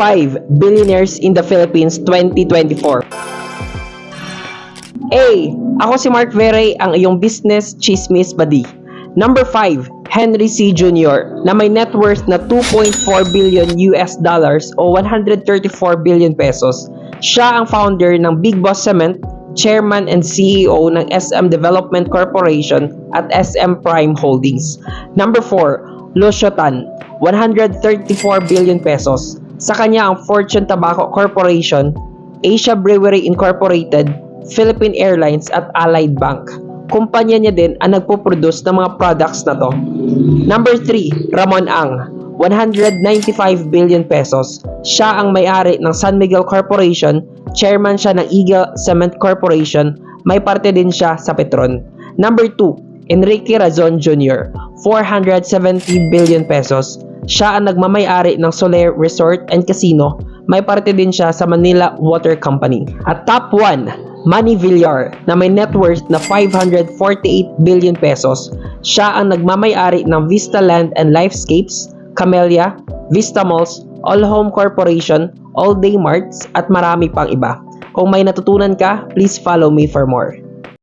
5 Billionaires in the Philippines 2024. A. Ako si Mark Veray, ang iyong business chismis buddy. Number 5, Henry C. Jr. na may net worth na 2.4 billion US dollars o 134 billion pesos. Siya ang founder ng Big Boss Cement, Chairman and CEO ng SM Development Corporation at SM Prime Holdings. Number 4, Lucio Tan, 134 billion pesos. Sa kanya ang Fortune Tobacco Corporation, Asia Brewery Incorporated, Philippine Airlines at Allied Bank. Kumpanya niya din ang nagpo-produce ng mga products na to. Number 3, Ramon Ang, 195 billion pesos. Siya ang may-ari ng San Miguel Corporation, chairman siya ng Eagle Cement Corporation, may parte din siya sa Petron. Number 2, Enrique Razon Jr., 470 billion pesos. Siya ang nagmamay-ari ng Soler Resort and Casino, may parte din siya sa Manila Water Company. At top 1, Manny Villar na may net worth na 548 billion pesos. Siya ang nagmamay-ari ng Vista Land and Lifescapes, Camellia, Vista Malls, All Home Corporation, All Day Marts at marami pang iba. Kung may natutunan ka, please follow me for more.